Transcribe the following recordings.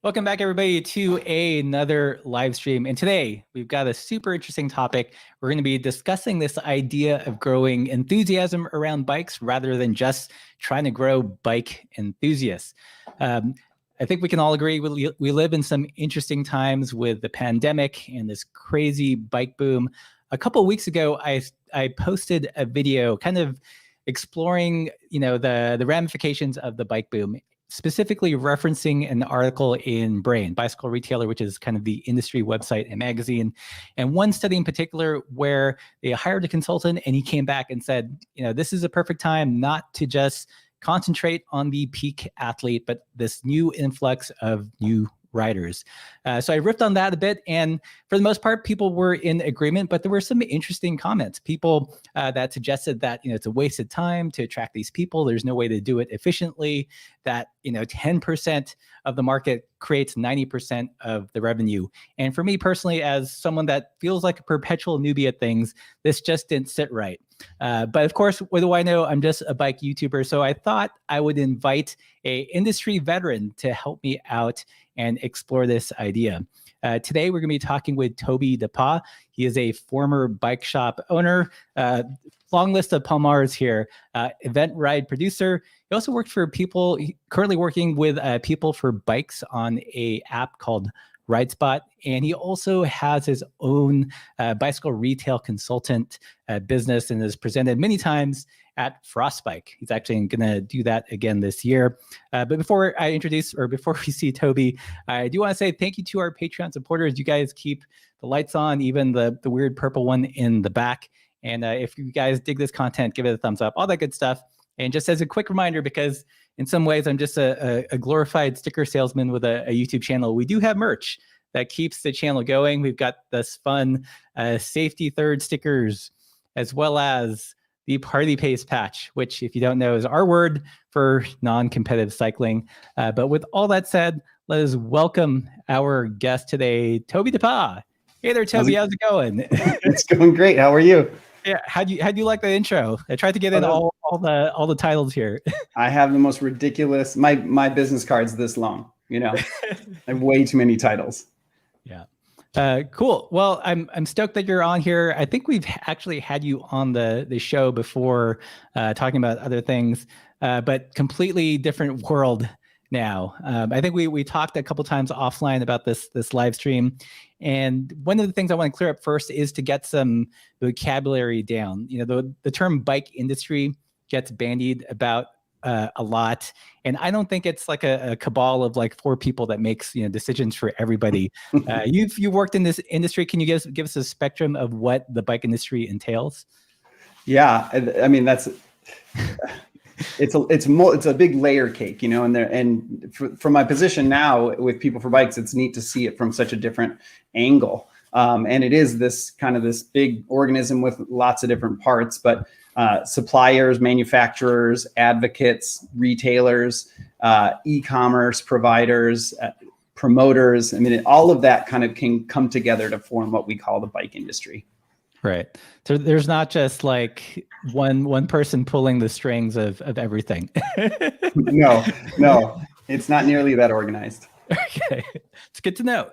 Welcome back, everybody, to another live stream. And today we've got a super interesting topic. We're going to be discussing this idea of growing enthusiasm around bikes rather than just trying to grow bike enthusiasts. I think we can all agree we live in some interesting times with the pandemic and this crazy bike boom. A couple of weeks ago, I posted a video kind of exploring, the ramifications of the bike boom, specifically referencing an article in Brain, Bicycle Retailer, which is kind of the industry website and magazine. And one study in particular where they hired a consultant and he came back and said, this is a perfect time not to just concentrate on the peak athlete, but this new influx of new riders. So I riffed on that a bit, and for the most part, people were in agreement, but there were some interesting comments. People that suggested that, it's a waste of time to attract these people. There's no way to do it efficiently, that, 10% of the market creates 90% of the revenue. And for me personally, as someone that feels like a perpetual newbie at things, this just didn't sit right. But of course, what do I know? I'm just a bike YouTuber. So I thought I would invite a industry veteran to help me out and explore this idea. Today, we're going to be talking with Tobie DePauw. He is a former bike shop owner, long list of Palmars here, event ride producer. He also worked for people, currently working with People for Bikes on a app called RideSpot, and he also has his own bicycle retail consultant business and has presented many times at Frostbike. He's actually going to do that again this year. But before we see Tobie, I do want to say thank you to our Patreon supporters. You guys keep the lights on, even the weird purple one in the back. And if you guys dig this content, give it a thumbs up, all that good stuff. And just as a quick reminder, because in some ways I'm just a glorified sticker salesman with a YouTube channel, we do have merch that keeps the channel going. We've got this fun safety third stickers, as well as the Party Pace patch, which, if you don't know, is our word for non-competitive cycling. But with all that said, let us welcome our guest today, Tobie DePauw. Hey there, Tobie. How's it going? It's going great. How are you? Yeah. How'd you like the intro? I tried to get in all the titles here. I have the most ridiculous. My business card's this long. I have way too many titles. Yeah. Cool. Well, I'm stoked that you're on here. I think we've actually had you on the show before, talking about other things, but completely different world now. I think we talked a couple times offline about this live stream, and one of the things I want to clear up first is to get some vocabulary down. The term bike industry gets bandied about a lot, and I don't think it's like a cabal of like four people that makes decisions for everybody. You've worked in this industry. Can you give us a spectrum of what the bike industry entails? Yeah, I mean that's it's a big layer cake, and from my position now with People for Bikes, it's neat to see it from such a different angle. And it is this big organism with lots of different parts, but suppliers, manufacturers, advocates, retailers, e-commerce providers, promoters. I mean, all of that kind of can come together to form what we call the bike industry. Right. So there's not just like one person pulling the strings of everything. No, it's not nearly that organized. Okay, it's good to know.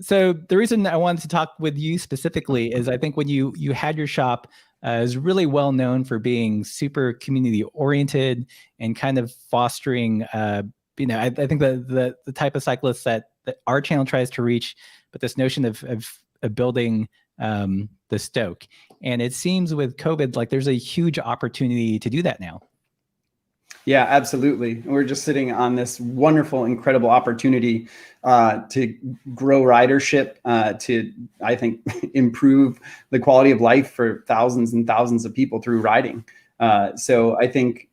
So the reason I wanted to talk with you specifically is I think when you had your shop, is really well known for being super community oriented and kind of fostering, I think the type of cyclists that our channel tries to reach, but this notion of building the stoke. And it seems with COVID, like there's a huge opportunity to do that now. Yeah, absolutely. We're just sitting on this wonderful, incredible opportunity to grow ridership, to, I think, improve the quality of life for thousands and thousands of people through riding. So I think,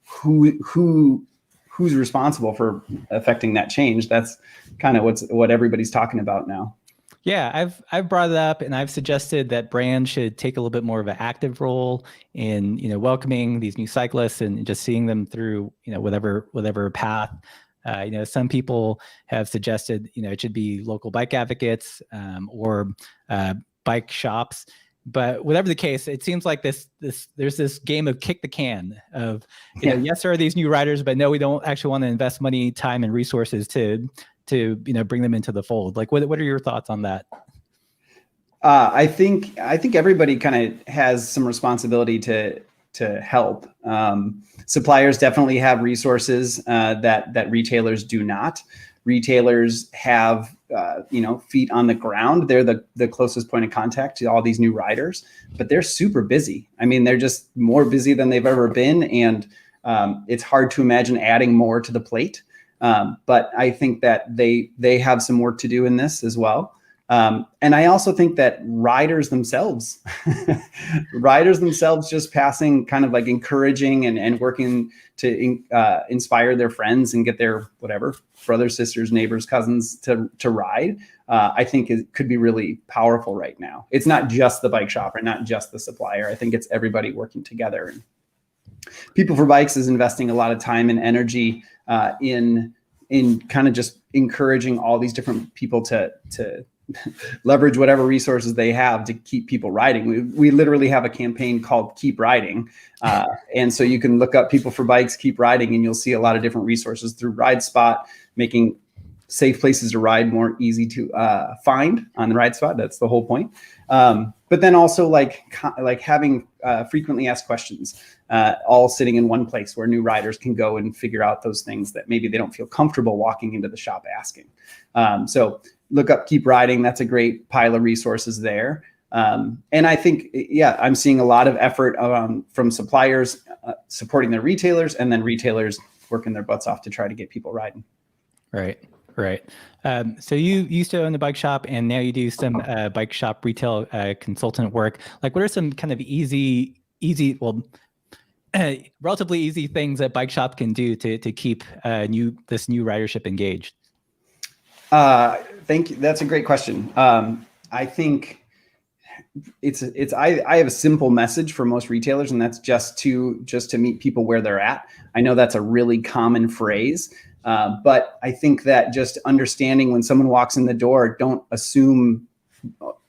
who's responsible for affecting that change? That's kind of what everybody's talking about now. Yeah, I've brought it up, and I've suggested that brands should take a little bit more of an active role in welcoming these new cyclists and just seeing them through whatever path. Some people have suggested it should be local bike advocates or bike shops. But whatever the case, it seems like there's this game of kick the can of yes, there are these new riders, but no, we don't actually want to invest money, time, and resources to bring them into the fold. Like, what are your thoughts on that? I think everybody kind of has some responsibility to help. Suppliers definitely have resources that retailers do not. Retailers have feet on the ground. They're the closest point of contact to all these new riders, but they're super busy. I mean, they're just more busy than they've ever been, and it's hard to imagine adding more to the plate. But I think that they have some work to do in this as well. And I also think that riders themselves just passing, kind of like encouraging and working to inspire their friends and get their whatever brothers, sisters, neighbors, cousins to ride. I think it could be really powerful right now. It's not just the bike shop or not just the supplier. I think it's everybody working together. And People for Bikes is investing a lot of time and energy in kind of just encouraging all these different people to leverage whatever resources they have to keep people riding. We literally have a campaign called Keep Riding. And so you can look up People for Bikes, Keep Riding, and you'll see a lot of different resources through Ride Spot, making safe places to ride more easy to find on the Ride Spot. That's the whole point. But then also like having frequently asked questions, all sitting in one place where new riders can go and figure out those things that maybe they don't feel comfortable walking into the shop asking. So look up Keep Riding. That's a great pile of resources there. And I think, I'm seeing a lot of effort from suppliers supporting their retailers, and then retailers working their butts off to try to get people riding. Right. So you used to own a bike shop, and now you do some bike shop retail consultant work. Like, what are some kind of relatively easy things that bike shop can do to keep this new ridership engaged? Thank you. That's a great question. I think I have a simple message for most retailers, and that's just to meet people where they're at. I know that's a really common phrase, but I think that just understanding when someone walks in the door, don't assume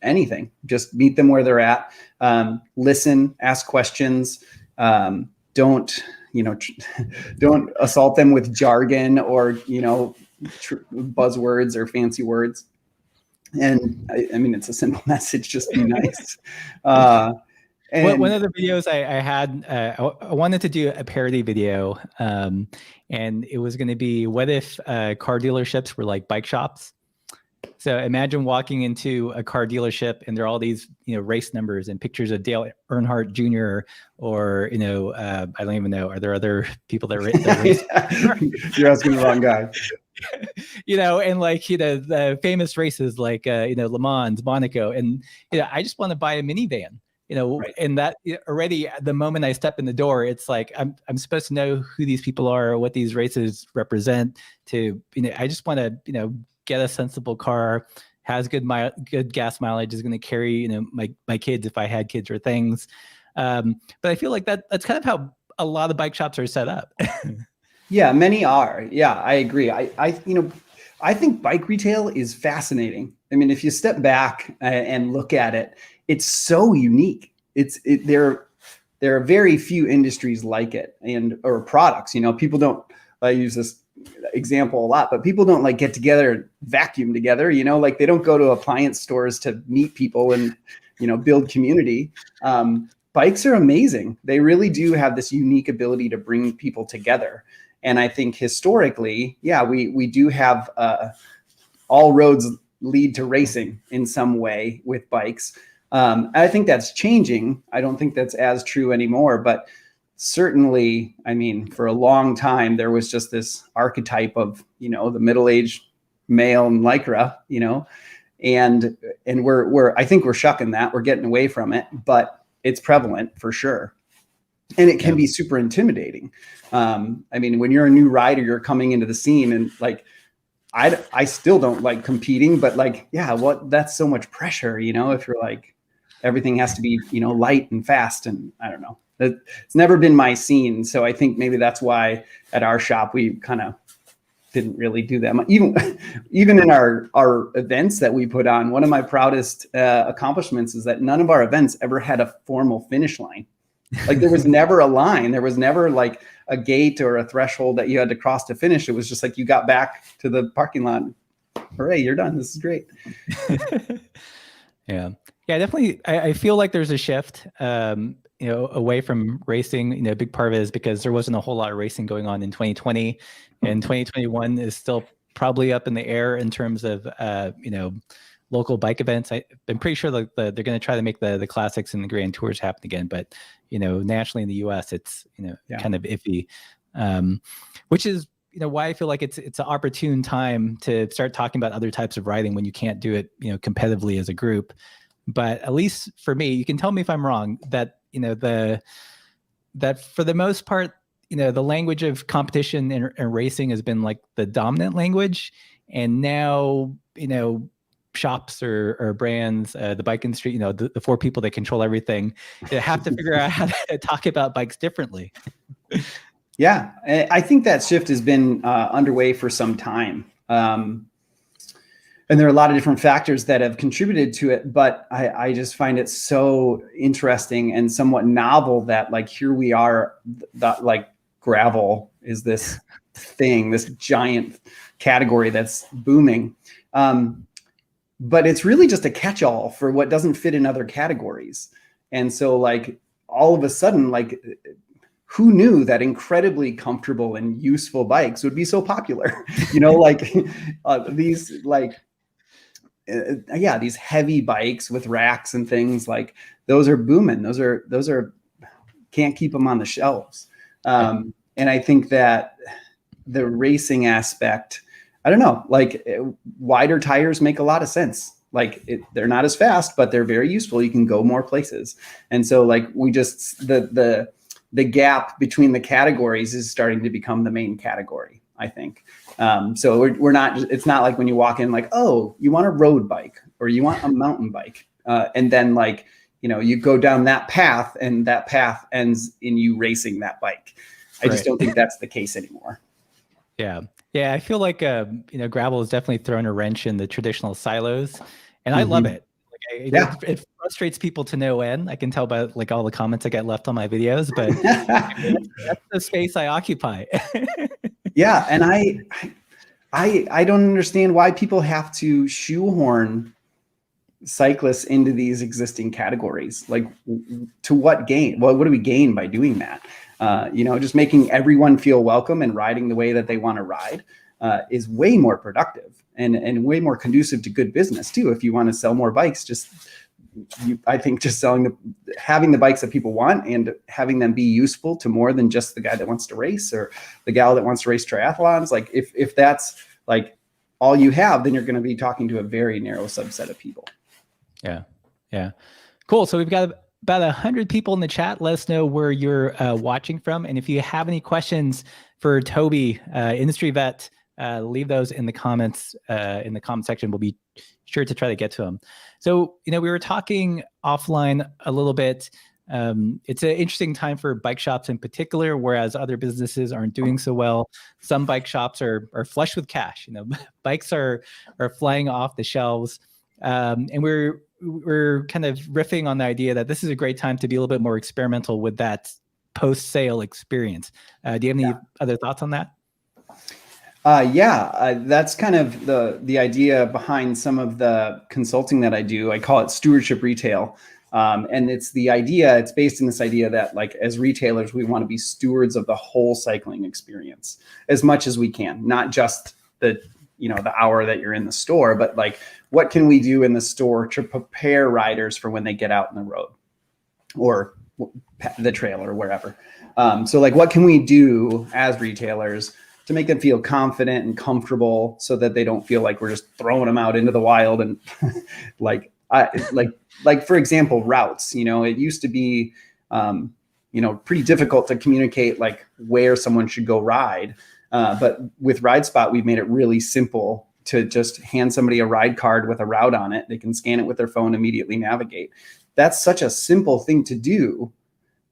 anything. Just meet them where they're at. Listen, ask questions. Don't assault them with jargon or buzzwords or fancy words. And I mean, it's a simple message, just be nice. And one of the videos I had, I wanted to do a parody video, and it was going to be, what if car dealerships were like bike shops? So imagine walking into a car dealership and there are all these, race numbers and pictures of Dale Earnhardt Jr. or, I don't even know. Are there other people that race? You're asking the wrong guy. And the famous races like, Le Mans, Monaco. And, I just want to buy a minivan, right. And that already the moment I step in the door, it's like, I'm supposed to know who these people are, what these races represent I just want to, get a sensible car, has good gas mileage, is going to carry, my kids if I had kids or things. But I feel like that's kind of how a lot of bike shops are set up. Yeah, many are. Yeah, I agree. I think bike retail is fascinating. I mean, if you step back and look at it, it's so unique. There are very few industries like it or products. People don't. I use this example a lot, but people don't get together and vacuum together. They don't go to appliance stores to meet people and build community. Bikes are amazing. They really do have this unique ability to bring people together. And I think historically, we do have all roads lead to racing in some way with bikes. I think that's changing. I don't think that's as true anymore, but certainly, I mean, for a long time, there was just this archetype of, the middle-aged male in Lycra, and I think we're shucking that. We're getting away from it, but it's prevalent for sure. And it can be super intimidating. I mean, when you're a new rider, you're coming into the scene, and like, I still don't like competing, but like, that's so much pressure, if you're like, everything has to be, light and fast. And I don't know, it's never been my scene. So I think maybe that's why at our shop, we kind of didn't really do that much. Even in our events that we put on, one of my proudest accomplishments is that none of our events ever had a formal finish line. Like, there was never a line. There was never like a gate or a threshold that you had to cross to finish. It was just like, you got back to the parking lot. Hooray, you're done. This is great. Yeah, definitely. I feel like there's a shift, away from racing. A big part of it is because there wasn't a whole lot of racing going on in 2020, and 2021 is still probably up in the air in terms of, local bike events. I'm pretty sure that they're going to try to make the classics and the grand tours happen again, but nationally in the US, it's kind of iffy, which is why I feel like it's an opportune time to start talking about other types of riding when you can't do it competitively as a group. But at least for me, you can tell me if I'm wrong, that that for the most part, the language of competition and racing has been like the dominant language, and now shops or brands, the bike industry, the four people that control everything, they have to figure out how to talk about bikes differently. Yeah, I think that shift has been underway for some time. And there are a lot of different factors that have contributed to it, but I just find it so interesting and somewhat novel that like, here we are, that like gravel is this thing, this giant category that's booming. But it's really just a catch-all for what doesn't fit in other categories. And so like, all of a sudden, like, who knew that incredibly comfortable and useful bikes would be so popular? These like, these heavy bikes with racks and things, like, those are booming. Those are can't keep them on the shelves. And I think that the racing aspect, I don't know, like, wider tires make a lot of sense. Like, they're not as fast, but they're very useful. You can go more places. And so like, we just, the gap between the categories is starting to become the main category, I think. So we're not, it's not like when you walk in like, oh, you want a road bike or you want a mountain bike. And then like, you go down that path and that path ends in you racing that bike. I just don't think that's the case anymore. Yeah. Yeah. I feel like, gravel has definitely thrown a wrench in the traditional silos, and I love it. Like, it frustrates people to no end. I can tell by like all the comments I get left on my videos, but that's the space I occupy. Yeah. And I don't understand why people have to shoehorn cyclists into these existing categories. Like, to what gain? Well, what do we gain by doing that? Just making everyone feel welcome and riding the way that they want to ride is way more productive and way more conducive to good business too. If you want to sell more bikes, I think just having the bikes that people want and having them be useful to more than just the guy that wants to race or the gal that wants to race triathlons. Like, if that's like all you have, then you're going to be talking to a very narrow subset of people. Yeah. Yeah. Cool. So we've got about 100 people in the chat. Let us know where you're watching from. And if you have any questions for Tobie, industry vet, leave those in the comments, in the comment section. We'll be sure to try to get to them. So, we were talking offline a little bit. It's an interesting time for bike shops in particular, whereas other businesses aren't doing so well. Some bike shops are flush with cash. Bikes are flying off the shelves. And we're kind of riffing on the idea that this is a great time to be a little bit more experimental with that post-sale experience. Do you have any other thoughts on that? That's kind of the idea behind some of the consulting that I do. I call it stewardship retail. And it's based in this idea that like, as retailers, we want to be stewards of the whole cycling experience as much as we can, not just the hour that you're in the store, but like, what can we do in the store to prepare riders for when they get out on the road, or the trail or wherever. So like, what can we do as retailers to make them feel confident and comfortable so that they don't feel like we're just throwing them out into the wild? And like for example, routes, it used to be, pretty difficult to communicate like where someone should go ride. But with RideSpot, we've made it really simple to just hand somebody a ride card with a route on it. They can scan it with their phone, immediately navigate. That's such a simple thing to do.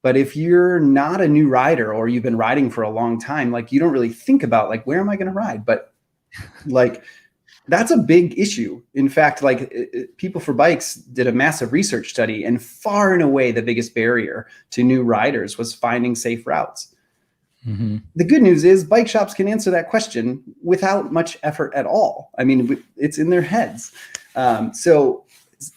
But if you're not a new rider or you've been riding for a long time, like you don't really think about like, where am I going to ride? But like, that's a big issue. In fact, like People for Bikes did a massive research study, and far and away the biggest barrier to new riders was finding safe routes. Mm-hmm. The good news is bike shops can answer that question without much effort at all. I mean, it's in their heads. So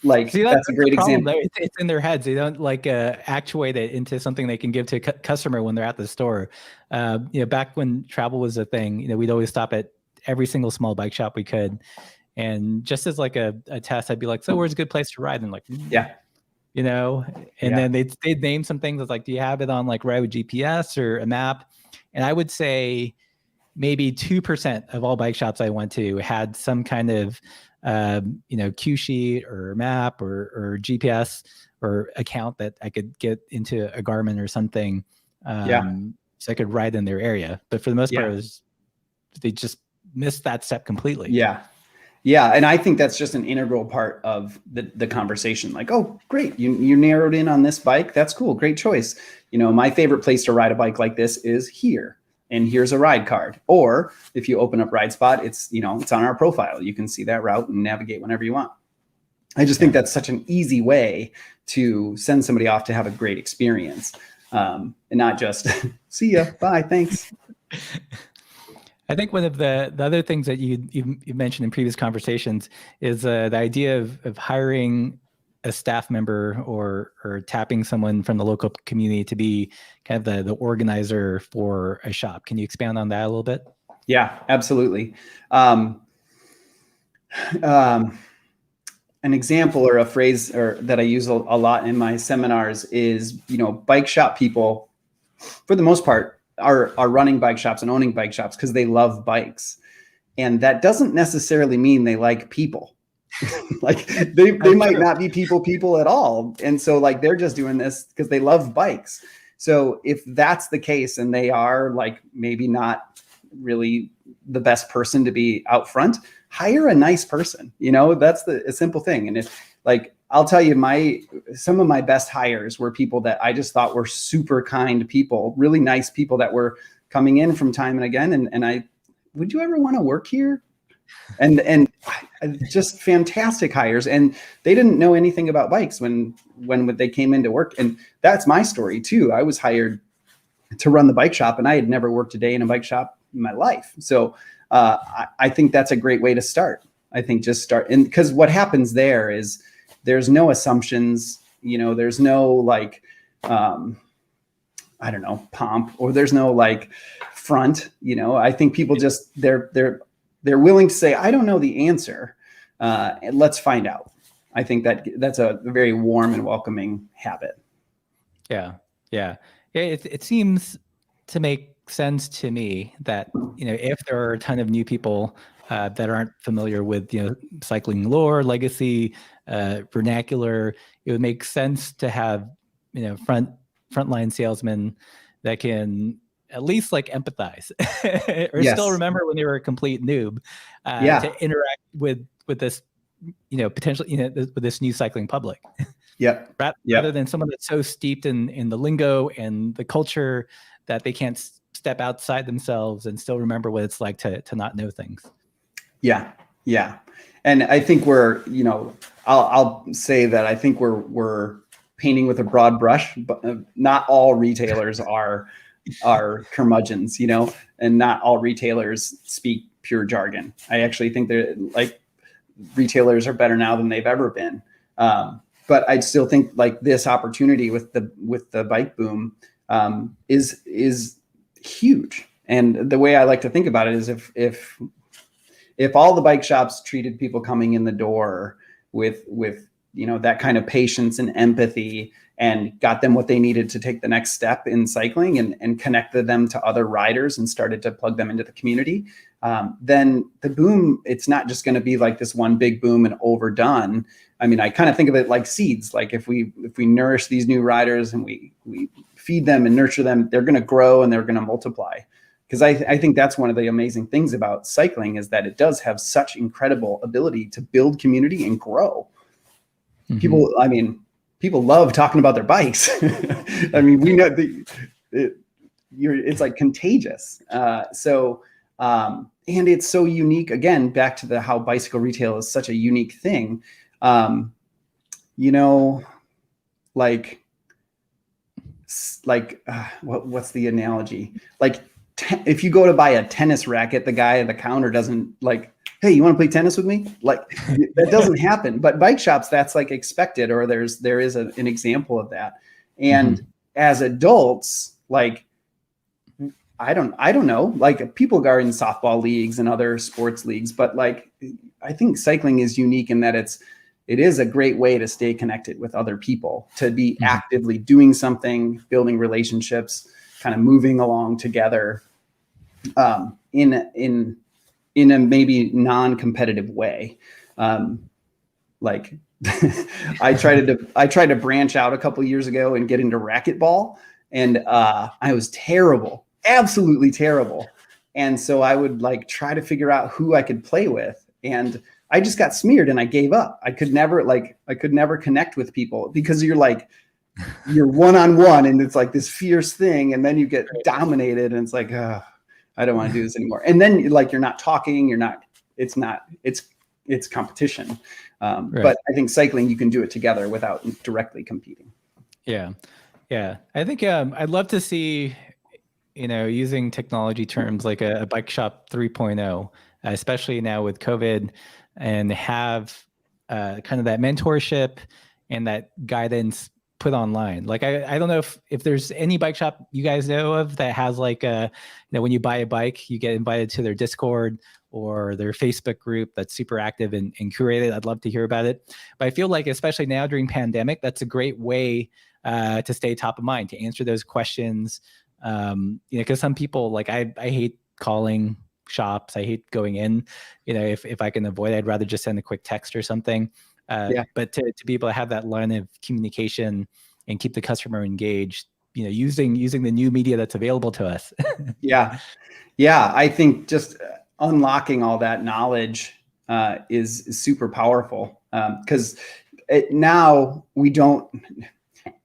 like, see, that's a great example. It's in their heads. They don't like actuate it into something they can give to a customer when they're at the store. Back when travel was a thing, we'd always stop at every single small bike shop we could. And just as like a test, I'd be like, so where's a good place to ride? And like, yeah. Then they'd name some things. It's like, do you have it on like Ride with GPS or a map? And I would say maybe 2% of all bike shops I went to had some kind of, cue sheet or map or GPS or account that I could get into a Garmin or something. So I could ride in their area. But for the most part, they just missed that step completely. Yeah. Yeah. And I think that's just an integral part of the conversation. Like, oh, great. You narrowed in on this bike. That's cool. Great choice. My favorite place to ride a bike like this is here. And here's a ride card. Or if you open up RideSpot, it's on our profile. You can see that route and navigate whenever you want. I just think that's such an easy way to send somebody off to have a great experience, and not just see ya, bye, thanks. I think one of the other things that you mentioned in previous conversations is the idea of hiring a staff member or tapping someone from the local community to be kind of the organizer for a shop. Can you expand on that a little bit? Yeah, absolutely. An example or a phrase that I use a lot in my seminars is, bike shop people, for the most part, are running bike shops and owning bike shops because they love bikes. And that doesn't necessarily mean they like people. Like they might not be people at all. And so like, they're just doing this because they love bikes. So if that's the case and they are like, maybe not really the best person to be out front, hire a nice person. That's a simple thing. And if like, I'll tell you, some of my best hires were people that I just thought were super kind people, really nice people that were coming in from time and again. And would you ever want to work here? And just fantastic hires. And they didn't know anything about bikes when they came into work. And that's my story too. I was hired to run the bike shop and I had never worked a day in a bike shop in my life. So I think that's a great way to start. I think just start. And because what happens there is there's no assumptions, there's no like, I don't know, pomp, or there's no like front, I think people just, they're willing to say, I don't know the answer. And let's find out. I think that's a very warm and welcoming habit. Yeah. It seems to make sense to me that, if there are a ton of new people that aren't familiar with, cycling lore, legacy, vernacular, it would make sense to have, frontline salesmen that can at least like empathize or still remember when they were a complete noob, to interact with this, potentially, with this new cycling public. Rather than someone that's so steeped in the lingo and the culture that they can't step outside themselves and still remember what it's like to not know things. Yeah. And I think we're, I'll say that I think we're painting with a broad brush, but not all retailers are curmudgeons, and not all retailers speak pure jargon. I actually think they're like, retailers are better now than they've ever been. But I still think like this opportunity with the bike boom is huge. And the way I like to think about it is if all the bike shops treated people coming in the door with that kind of patience and empathy, and got them what they needed to take the next step in cycling, and connected them to other riders and started to plug them into the community, then the boom, it's not just going to be like this one big boom and overdone. I mean, I kind of think of it like seeds. Like if we nourish these new riders and we feed them and nurture them, they're going to grow and they're going to multiply. Because I think that's one of the amazing things about cycling, is that it does have such incredible ability to build community and grow. Mm-hmm. People love talking about their bikes. I mean, we know it's like contagious. And it's so unique. Again, back to how bicycle retail is such a unique thing. What's the analogy? Like, if you go to buy a tennis racket, the guy at the counter doesn't like, hey, you want to play tennis with me? Like, that doesn't happen. But bike shops, that's like expected, or there is an example of that. And as adults, like, I don't know, like, people are in softball leagues and other sports leagues, but like, I think cycling is unique in that it is a great way to stay connected with other people, to be actively doing something, building relationships, kind of moving along together, in a maybe non-competitive way. Like I tried to branch out a couple of years ago and get into racquetball, and I was terrible, absolutely terrible. And so I would like try to figure out who I could play with, and I just got smeared and I gave up. I could never connect with people, because you're one-on-one and it's like this fierce thing, and then you get dominated and it's like, I don't want to do this anymore. And then like, you're not talking, it's competition. Right. But I think cycling, you can do it together without directly competing. Yeah. I think I'd love to see, using technology terms like a bike shop 3.0, especially now with COVID, and have kind of that mentorship and that guidance put online. Like, I don't know if there's any bike shop you guys know of that has like when you buy a bike, you get invited to their Discord or their Facebook group that's super active and curated. I'd love to hear about it. But I feel like, especially now during pandemic, that's a great way to stay top of mind, to answer those questions. Because some people, like, I hate calling shops. I hate going in. If I can avoid it, I'd rather just send a quick text or something. But to be able to have that line of communication and keep the customer engaged, using the new media that's available to us. Yeah. I think just unlocking all that knowledge is super powerful, because now we don't.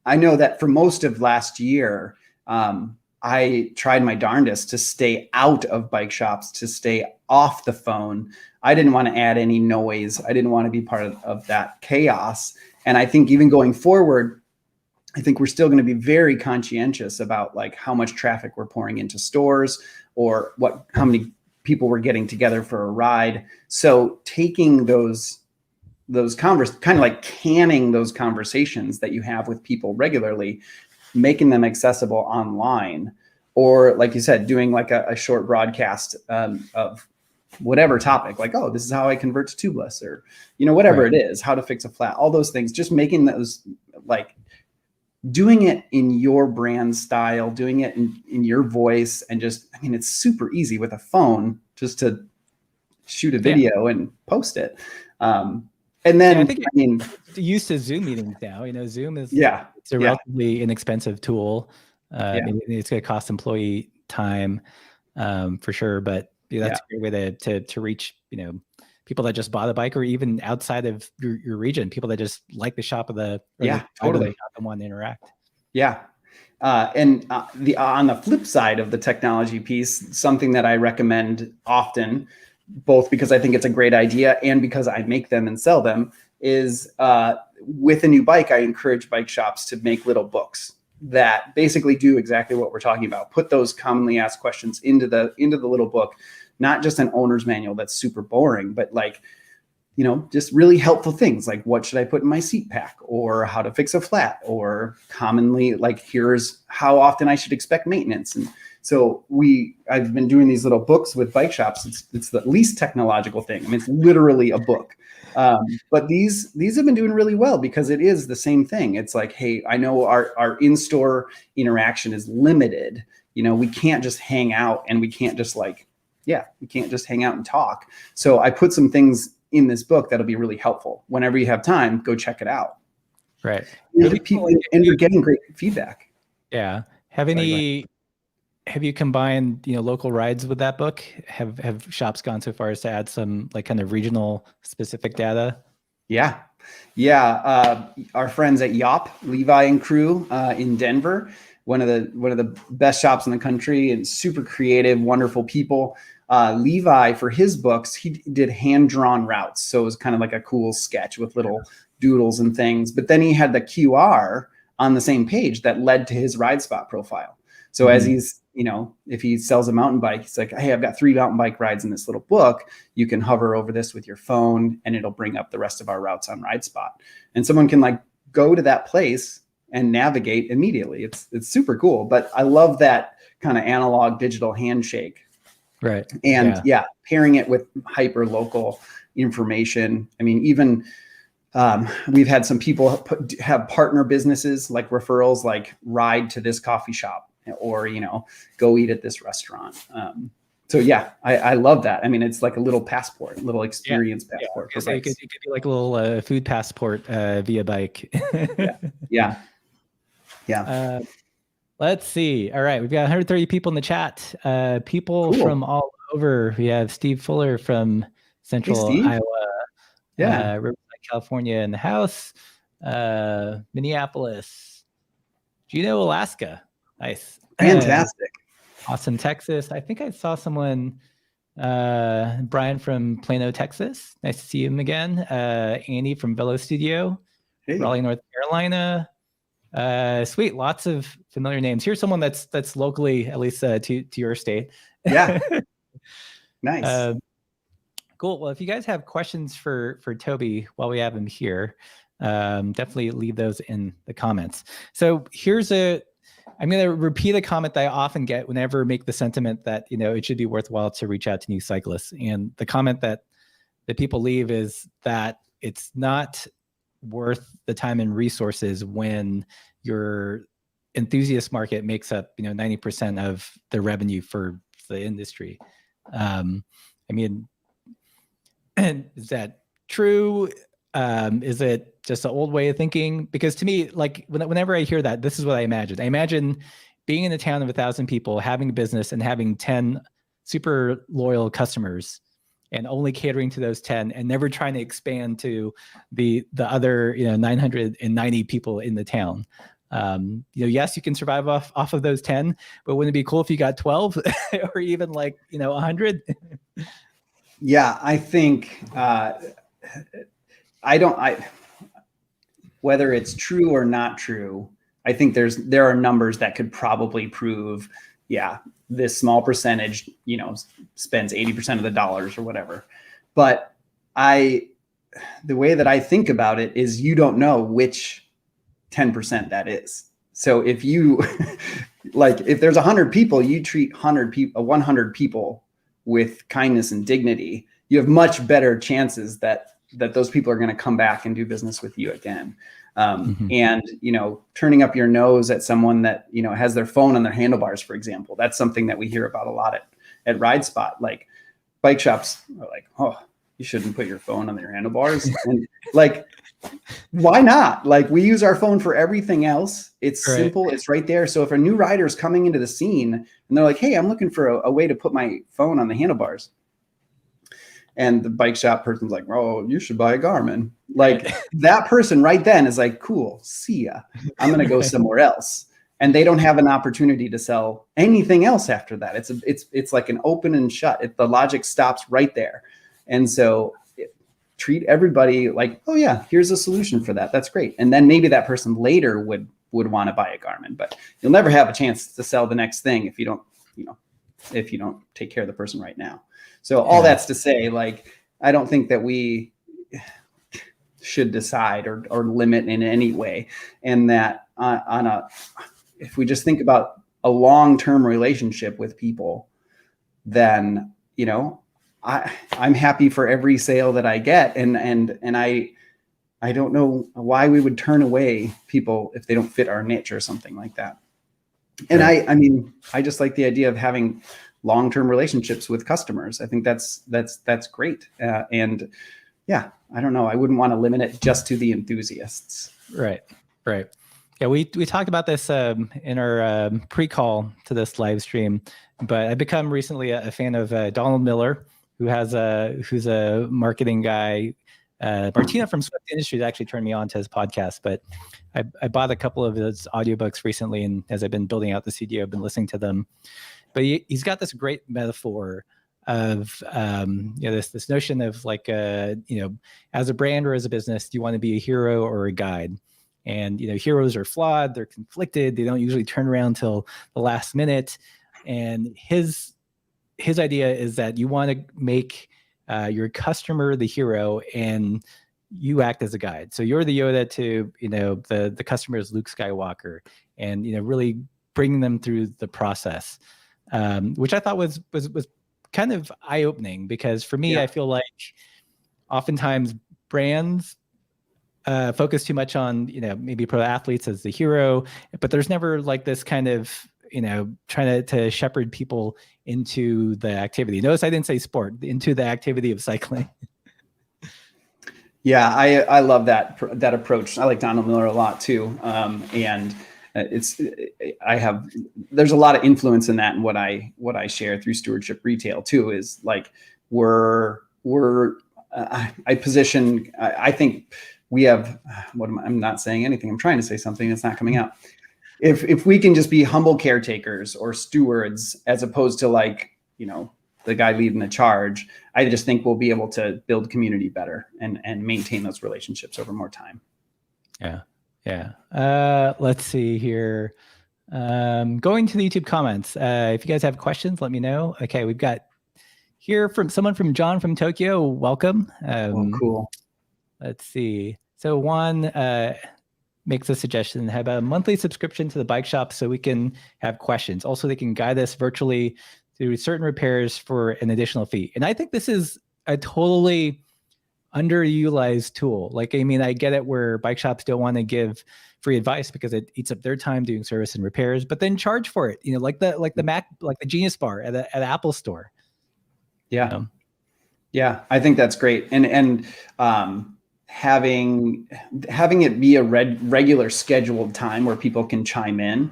I know that for most of last year, I tried my darndest to stay out of bike shops, to stay off the phone. I didn't want to add any noise. I didn't want to be part of that chaos. And I think even going forward, I think we're still going to be very conscientious about like how much traffic we're pouring into stores, or how many people we're getting together for a ride. So taking those kind of like canning those conversations that you have with people regularly, making them accessible online, or like you said, doing like a short broadcast of whatever topic, like, oh, this is how I convert to tubeless, or, whatever Right. It is, how to fix a flat, all those things, just making those, like, doing it in your brand style, doing it in your voice. And just, it's super easy with a phone just to shoot a video and post it. And then, I think used to Zoom meetings now. Zoom is it's a relatively inexpensive tool. It's going to cost employee time for sure, but that's a great way to reach people that just bought a bike, or even outside of your region, people that just like the shop totally and want to interact. And on the flip side of the technology piece, something that I recommend often, both because I think it's a great idea and because I make them and sell them, is with a new bike, I encourage bike shops to make little books that basically do exactly what we're talking about. Put those commonly asked questions into the little book, not just an owner's manual that's super boring, but like just really helpful things like what should I put in my seat pack, or how to fix a flat, or commonly like here's how often I should expect maintenance. And so I've been doing these little books with bike shops. It's the least technological thing. I mean, it's literally a book. But these have been doing really well because it is the same thing. It's like, hey, I know our in-store interaction is limited. We can't just hang out, and we can't just hang out and talk. So I put some things in this book that'll be really helpful. Whenever you have time, go check it out. Right. And you're getting great feedback. Yeah. Have you combined, local rides with that book? Have shops gone so far as to add some like kind of regional specific data? Yeah. Our friends at Yop, Levi and crew in Denver, one of the best shops in the country, and super creative, wonderful people. Levi, for his books, he did hand-drawn routes. So it was kind of like a cool sketch with little doodles and things. But then he had the QR on the same page that led to his ride spot profile. So as he's, if he sells a mountain bike, he's like, hey, I've got 3 mountain bike rides in this little book. You can hover over this with your phone and it'll bring up the rest of our routes on Ride Spot. And someone can like go to that place and navigate immediately. It's super cool. But I love that kind of analog digital handshake. Right. And pairing it with hyper local information. I mean, even we've had some people have partner businesses like referrals, like ride to this coffee shop, or, go eat at this restaurant. So I love that. I mean, it's like a little passport, little experience passport. Yeah. It could be like a little food passport via bike. Yeah. Let's see. All right. We've got 130 people in the chat. People from all over. We have Steve Fuller from Central Iowa. Riverside, California in the house. Minneapolis. Juneau, Alaska. Nice. Fantastic. Austin, Texas. I think I saw someone, Brian from Plano, Texas. Nice to see him again. Andy from Velo Studio. Hey. Raleigh, North Carolina. Sweet. Lots of familiar names. Here's someone that's locally, at least to your state. Yeah. Nice. Cool. Well, if you guys have questions for Tobie while we have him here, definitely leave those in the comments. So I'm going to repeat a comment that I often get whenever I make the sentiment that, it should be worthwhile to reach out to new cyclists. And the comment that people leave is that it's not worth the time and resources when your enthusiast market makes up, 90% of the revenue for the industry. I mean, is that true? Is it just an old way of thinking? Because to me, like whenever I hear that, this is what I imagine. I imagine being in a town of 1,000 people, having a business and having 10 super loyal customers and only catering to those 10 and never trying to expand to the other, 990 people in the town. Yes, you can survive off of those 10, but wouldn't it be cool if you got 12 or even 100? Yeah, I think, whether it's true or not true, I think there are numbers that could probably prove, this small percentage, spends 80% of the dollars or whatever. But the way that I think about it is you don't know which 10% that is. So if you if there's 100 people, you treat 100 people with kindness and dignity, you have much better chances that those people are going to come back and do business with you again. And, turning up your nose at someone that, has their phone on their handlebars, for example, that's something that we hear about a lot at Ride Spot. Like bike shops are like, oh, you shouldn't put your phone on your handlebars. And why not? We use our phone for everything else. It's simple. It's right there. So if a new rider is coming into the scene and they're like, hey, I'm looking for a way to put my phone on the handlebars. And the bike shop person's like, oh, you should buy a Garmin. That person right then is like, cool, see ya. I'm going to go somewhere else. And they don't have an opportunity to sell anything else after that. It's like an open and shut. The logic stops right there. And so treat everybody like, oh yeah, here's a solution for that. That's great. And then maybe that person later would want to buy a Garmin, but you'll never have a chance to sell the next thing if you don't take care of the person right now. So all that's to say, I don't think that we should decide or limit in any way. And that if we just think about a long-term relationship with people, then, I'm happy for every sale that I get. And I don't know why we would turn away people if they don't fit our niche or something like that. And Right. I just like the idea of having long-term relationships with customers. I think that's great. And yeah, I don't know. I wouldn't want to limit it just to the enthusiasts. Right. Yeah, we talked about this in our pre-call to this live stream, but I've become recently a fan of Donald Miller, who's a marketing guy. Martina from Swift Industries actually turned me on to his podcast, but I bought a couple of his audiobooks recently, and as I've been building out the studio, I've been listening to them. But he's got this great metaphor of this notion of like as a brand or as a business, do you want to be a hero or a guide? And heroes are flawed, they're conflicted, they don't usually turn around till the last minute. And his idea is that you want to make your customer the hero, and you act as a guide. So you're the Yoda to the customer is Luke Skywalker, and really bringing them through the process, which I thought was kind of eye-opening, because for me, I feel like oftentimes brands focus too much on maybe pro athletes as the hero, but there's never like this kind of trying to shepherd people into the activity. Notice I didn't say sport, into the activity of cycling. Yeah, I love that approach. I like Donald Miller a lot too, and there's a lot of influence in that, and what I share through Stewardship Retail too is like I think we have I'm not saying anything. I'm trying to say something that's not coming out. If we can just be humble caretakers or stewards, as opposed to like, the guy leading the charge, I just think we'll be able to build community better and maintain those relationships over more time. Yeah. Let's see here. Going to the YouTube comments. If you guys have questions, let me know. Okay, we've got here from someone from John from Tokyo. Welcome. Cool. Let's see. So Juan makes a suggestion: have a monthly subscription to the bike shop so we can have questions. Also, they can guide us virtually through certain repairs for an additional fee. And I think this is a totally underutilized tool. Like, I mean, I get it where bike shops don't want to give free advice because it eats up their time doing service and repairs, but then charge for it. Like the Mac, like the Genius Bar at the Apple Store. Yeah. Yeah, I think that's great. And having it be a regular scheduled time where people can chime in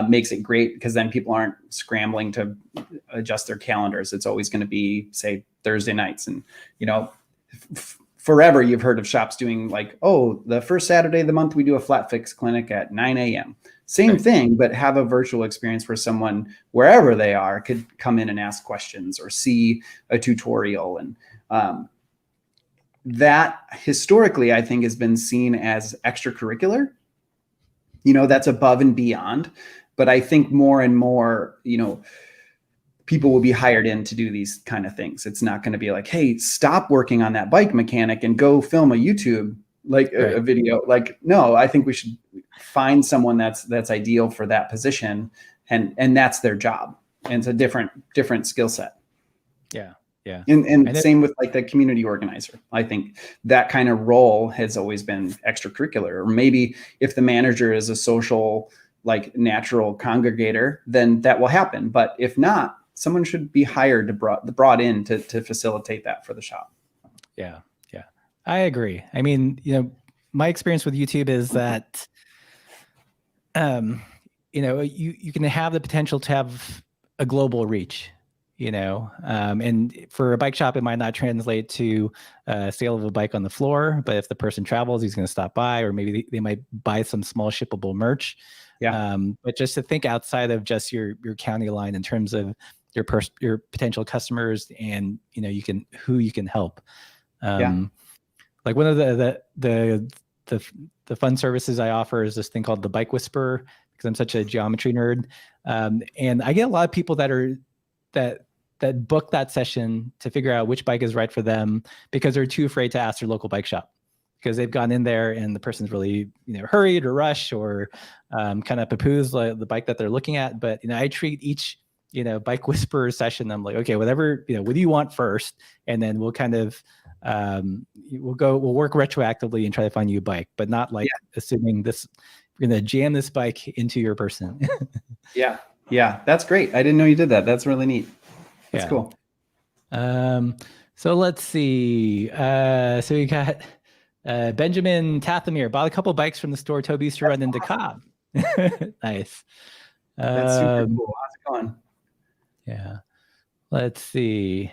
makes it great, because then people aren't scrambling to adjust their calendars. It's always going to be, say, Thursday nights. And, forever you've heard of shops doing like, oh, the first Saturday of the month, we do a flat fix clinic at 9 a.m. Same thing, but have a virtual experience where someone, wherever they are, could come in and ask questions or see a tutorial. And that historically, I think, has been seen as extracurricular. That's above and beyond. But I think more and more, people will be hired in to do these kind of things. It's not going to be like, hey, stop working on that bike mechanic and go film a YouTube a video. Like, no, I think we should find someone that's ideal for that position, and that's their job. And it's a different skill set. Yeah. Yeah. And same with like the community organizer. I think that kind of role has always been extracurricular. Or maybe if the manager is a social, like natural congregator, then that will happen. But if not, someone should be hired brought in to facilitate that for the shop. Yeah. I agree. I mean, my experience with YouTube is that, you can have the potential to have a global reach, and for a bike shop, it might not translate to a sale of a bike on the floor, but if the person travels, he's going to stop by, or maybe they might buy some small shippable merch. Yeah. But just to think outside of just your county line in terms of your potential customers, and who you can help. Like one of the fun services I offer is this thing called the Bike Whisperer, because I'm such a geometry nerd, and I get a lot of people that that book that session to figure out which bike is right for them because they're too afraid to ask their local bike shop because they've gone in there and the person's really hurried or rushed or kind of poo-poos the bike that they're looking at. But I treat each bike whisperer session. I'm like, okay, whatever what do you want first, and then we'll kind of we'll work retroactively and try to find you a bike, but not like assuming this we're gonna jam this bike into your person. Yeah, that's great. I didn't know you did that. That's really neat. That's cool. So let's see. So we got Benjamin Tathamir bought a couple bikes from the store Tobie used to run into Cobb. Nice. That's super cool. How's it going? Yeah. Let's see.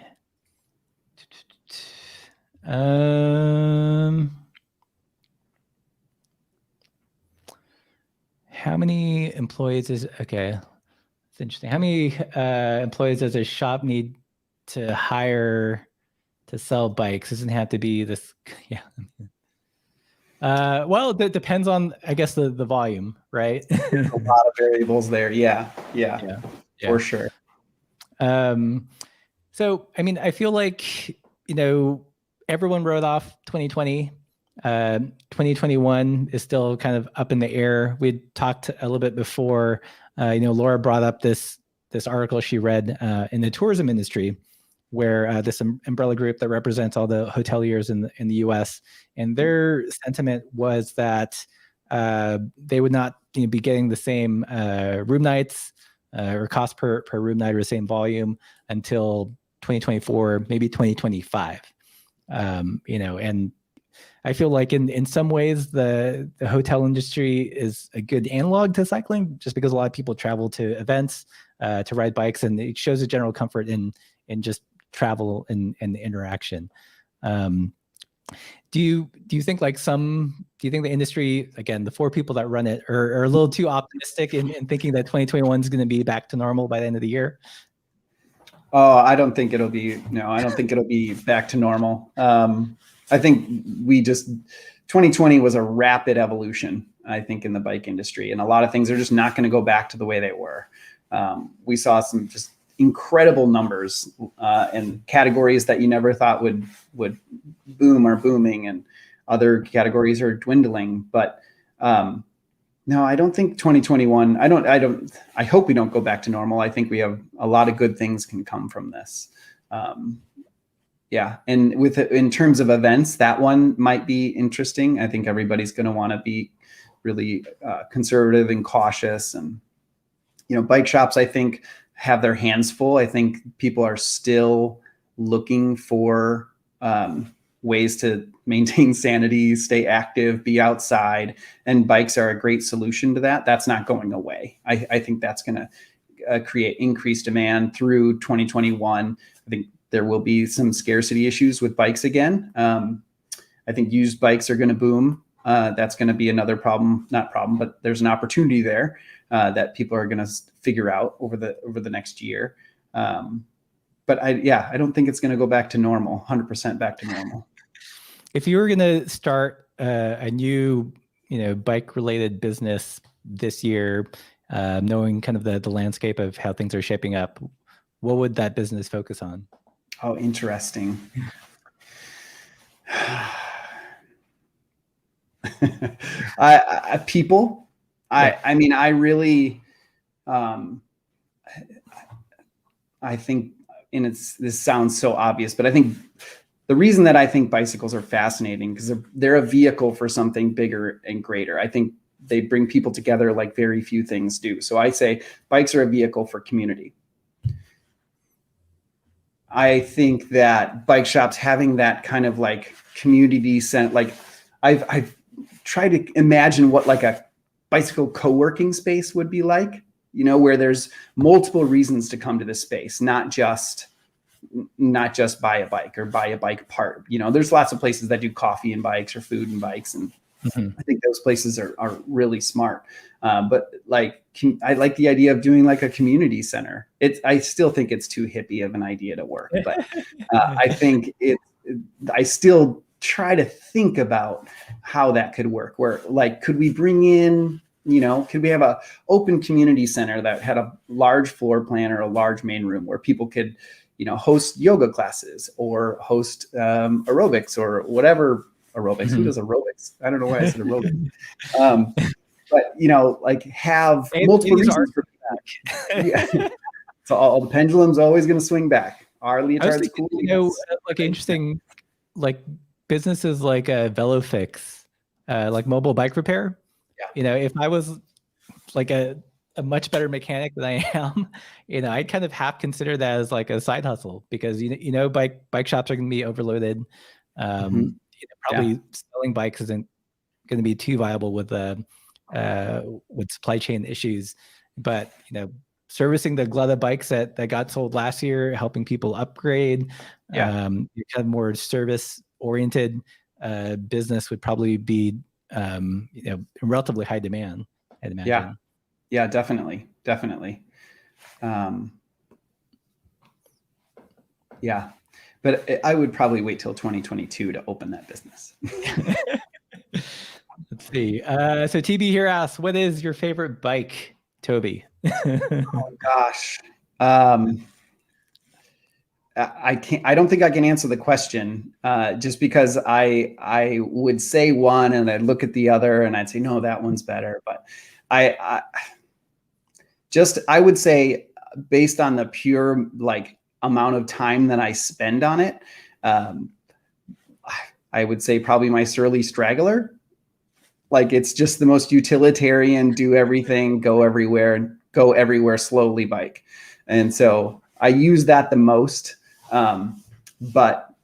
How many employees is okay? It's interesting. How many employees does a shop need to hire to sell bikes? Doesn't have to be this. Yeah. Well, it depends on, I guess, the volume, right? There's a lot of variables there. Yeah, for sure. So, I mean, I feel like, everyone wrote off 2020. 2021 is still kind of up in the air. We talked a little bit before, Laura brought up this article she read in the tourism industry, where this umbrella group that represents all the hoteliers in the U.S. and their sentiment was that they would not be getting the same room nights or cost per room night or the same volume until 2024, maybe 2025. And I feel like in some ways the hotel industry is a good analog to cycling, just because a lot of people travel to events to ride bikes, and it shows a general comfort in just travel and interaction. Do you think the industry, again, the 4 people that run it are a little too optimistic in thinking that 2021 is going to be back to normal by the end of the year? Oh, I don't think it'll be back to normal. I think 2020 was a rapid evolution, I think, in the bike industry, and a lot of things are just not going to go back to the way they were. We saw some just incredible numbers in categories that you never thought would boom are booming, and other categories are dwindling. But no, I don't think 2021. I hope we don't go back to normal. I think we have a lot of good things can come from this. And in terms of events, that one might be interesting. I think everybody's going to want to be really conservative and cautious, and bike shops, I think, have their hands full. I think people are still looking for ways to maintain sanity, stay active, be outside, and bikes are a great solution to that. That's not going away. I think that's going to create increased demand through 2021. I think there will be some scarcity issues with bikes again. I think used bikes are going to boom. That's going to be another but there's an opportunity there that people are going to figure out over the next year. But I don't think it's going to go back to normal, 100% back to normal. If you were going to start a new, bike related business this year, knowing kind of the landscape of how things are shaping up, what would that business focus on? Oh, interesting. People. I mean, I really, I think, and this sounds so obvious, but I think the reason that I think bicycles are fascinating because they're a vehicle for something bigger and greater. I think they bring people together like very few things do. So I say bikes are a vehicle for community. I think that bike shops having that kind of like community sense, like I've tried to imagine what like a bicycle co-working space would be like, where there's multiple reasons to come to this space, not just buy a bike or buy a bike part. There's lots of places that do coffee and bikes or food and bikes. And I think those places are really smart. But like, I like the idea of doing like a community center. I still think it's too hippie of an idea to work, but I think I still try to think about how that could work, where like, could we bring in, could we have a open community center that had a large floor plan or a large main room where people could host yoga classes or host aerobics or whatever aerobics. Who does aerobics? I don't know why I said aerobics. But like have multiple reasons for that. Yeah. So all the pendulum's always going to swing back. Our leotard's cool. Like interesting, like businesses like VeloFix, like mobile bike repair. Yeah. If I was like a much better mechanic than I am, I'd kind of half consider that as like a side hustle because bike shops are going to be overloaded. Probably selling bikes isn't going to be too viable with supply chain issues, but servicing the glut of bikes that got sold last year, helping people upgrade, kind of more service oriented business would probably be in relatively high demand, I'd imagine. Yeah, definitely. Yeah, but I would probably wait till 2022 to open that business. Let's see. So TB here asks, what is your favorite bike, Tobie? Oh gosh. I don't think I can answer the question just because I would say one and I'd look at the other and I'd say, no, that one's better. But I would say based on the pure amount of time that I spend on it, I would say probably my Surly Straggler. It's just the most utilitarian, do everything, go everywhere slowly bike. And so I use that the most. But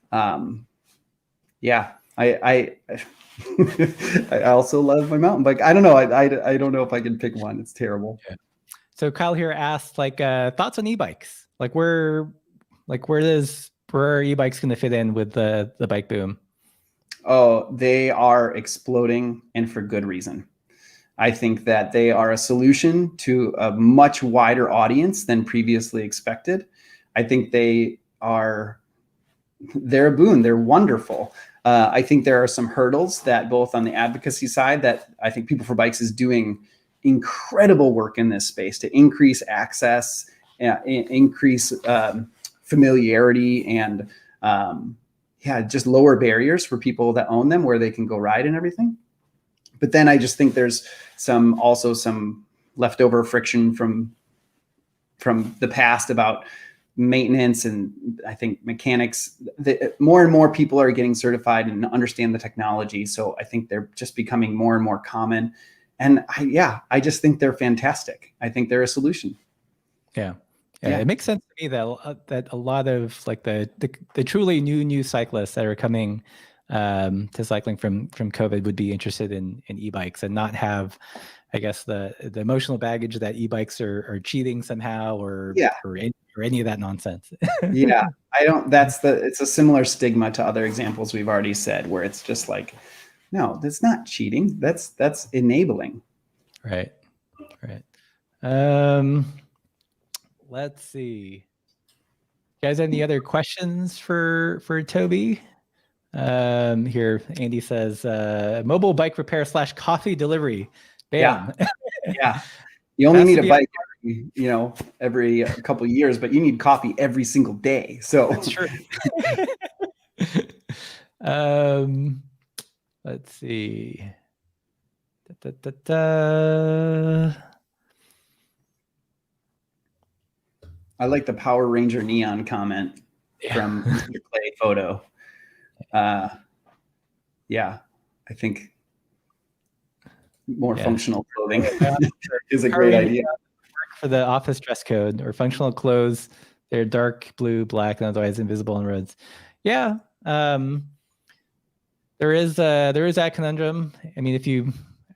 yeah, I I also love my mountain bike. I don't know. I don't know if I can pick one. It's terrible. Yeah. So Kyle here asked thoughts on e-bikes, where are e-bikes going to fit in with the bike boom? Oh, they are exploding, and for good reason. I think that they are a solution to a much wider audience than previously expected. I think they're a boon. They're wonderful. I think there are some hurdles that both on the advocacy side that I think People for Bikes is doing incredible work in this space to increase access, increase familiarity, and just lower barriers for people that own them where they can go ride and everything. But then I just think there's some leftover friction from the past about maintenance, and I think mechanics. More and more people are getting certified and understand the technology, so I think they're just becoming more and more common. And I just think they're fantastic. I think they're a solution. Yeah. It makes sense to me that a lot of the truly new cyclists that are coming to cycling from COVID would be interested in e-bikes and not have, I guess, the emotional baggage that e-bikes are cheating somehow or any of that nonsense. Yeah, I don't. It's a similar stigma to other examples we've already said, where it's just no, that's not cheating. That's enabling. Right. Let's see. You guys have any other questions for Tobie? Here, Andy says, mobile bike repair / coffee delivery. Bam. Yeah. You only need a bike every couple of years, but you need coffee every single day. So that's true. Let's see. I like the Power Ranger neon comment from Mr. Clay Photo. I think more functional clothing is a great idea. For the office dress code or functional clothes, they're dark blue, black, and otherwise invisible on roads. Yeah, there is that conundrum. I mean,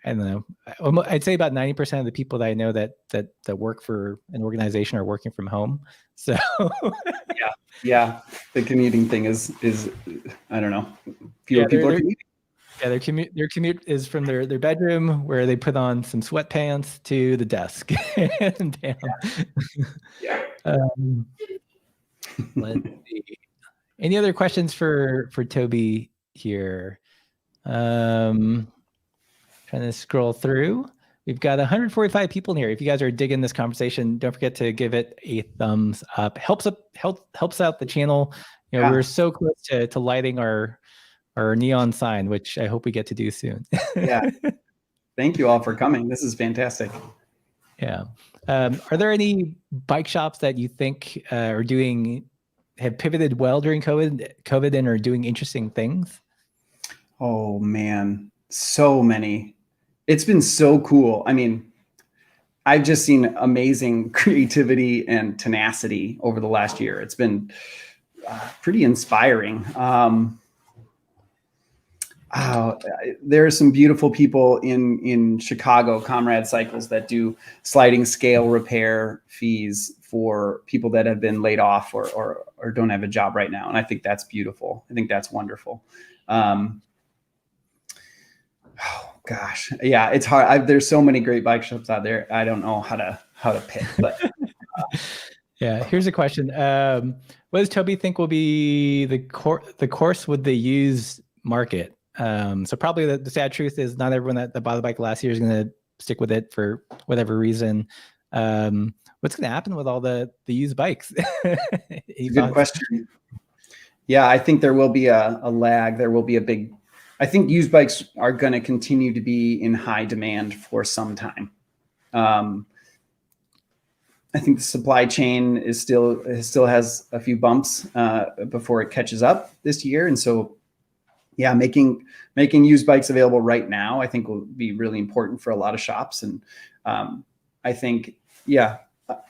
I don't know, I'd say about 90% of the people that I know that work for an organization are working from home. So yeah, the commuting thing is I don't know. Fewer people are commuting. Yeah, their commute is from their bedroom where they put on some sweatpants to the desk and down. Yeah. Let's see. Any other questions for Tobie here? Trying to scroll through. We've got 145 people in here. If you guys are digging this conversation, don't forget to give it a thumbs up. Helps out the channel. You know, we're so close to lighting our neon sign, which I hope we get to do soon. Yeah. Thank you all for coming. This is fantastic. Yeah. Are there any bike shops that you think have pivoted well during COVID and are doing interesting things? Oh man, so many. It's been so cool. I mean, I've just seen amazing creativity and tenacity over the last year. It's been pretty inspiring. There are some beautiful people in Chicago, Comrade Cycles, that do sliding scale repair fees for people that have been laid off or don't have a job right now. And I think that's beautiful. I think that's wonderful. Oh gosh, yeah, it's hard. There's so many great bike shops out there. I don't know how to pick, but yeah. Here's a question. What does Tobie think will be the course with the used market? So probably the sad truth is not everyone that bought a bike last year is going to stick with it for whatever reason. What's going to happen with all the used bikes? Good question. Yeah, I think there will be a lag. There will be a big. I think used bikes are going to continue to be in high demand for some time. I think the supply chain still has a few bumps before it catches up this year, and so. Yeah, making used bikes available right now, I think will be really important for a lot of shops. And I think, yeah,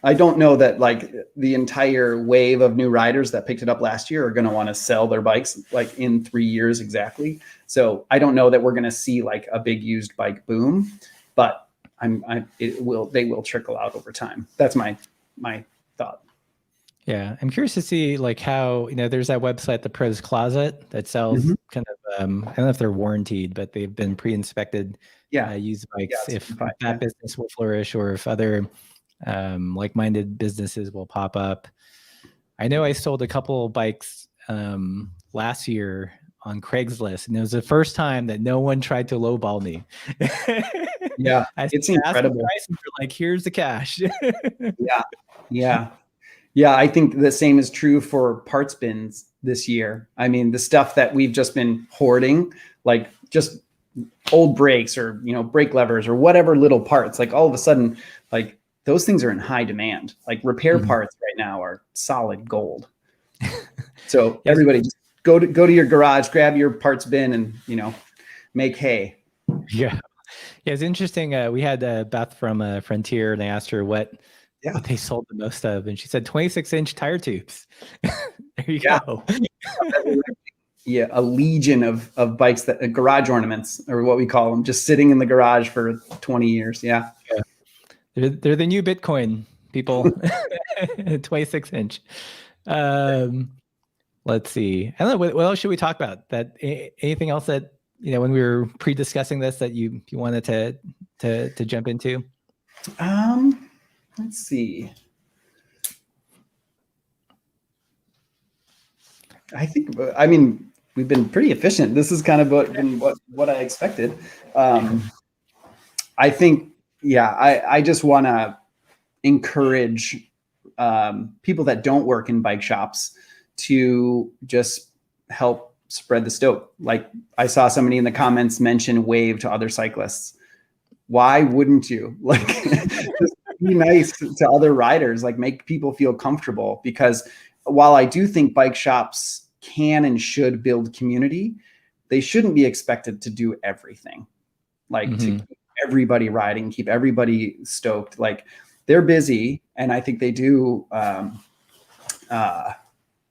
I don't know that like the entire wave of new riders that picked it up last year are going to want to sell their bikes like in 3 years exactly. So I don't know that we're going to see like a big used bike boom, but they will trickle out over time. That's my thought. Yeah, I'm curious to see like how, there's that website, the Pros Closet, that sells kind of, I don't know if they're warranted, but they've been pre-inspected used bikes. If that business will flourish or if other like-minded businesses will pop up. I know I sold a couple of bikes last year on Craigslist, and it was the first time that no one tried to lowball me. Yeah, it's incredible. Like, here's the cash. Yeah, I think the same is true for parts bins this year. I mean, the stuff that we've just been hoarding, like just old brakes or, brake levers or whatever little parts, like all of a sudden, like those things are in high demand. Like repair parts right now are solid gold. So everybody just go to your garage, grab your parts bin and, make hay. Yeah. Yeah, it's interesting. We had Beth from Frontier, and I asked her what they sold the most of, and she said 26-inch tire tubes. There you go. Yeah, a legion of bikes, that garage ornaments, or what we call them, just sitting in the garage for 20 years. Yeah. They're the new Bitcoin, people. 26-inch. Let's see. I don't know, what else should we talk about? Anything else that, when we were pre-discussing this, that you wanted to jump into? Let's see. I mean, we've been pretty efficient. This is kind of what I expected. I think, I just want to encourage people that don't work in bike shops to just help spread the stoke. Like I saw somebody in the comments mention wave to other cyclists. Why wouldn't you? Like, just be nice to other riders, like make people feel comfortable, because while I do think bike shops can and should build community, they shouldn't be expected to do everything. Like to keep everybody riding, keep everybody stoked. Like they're busy, and I think they do.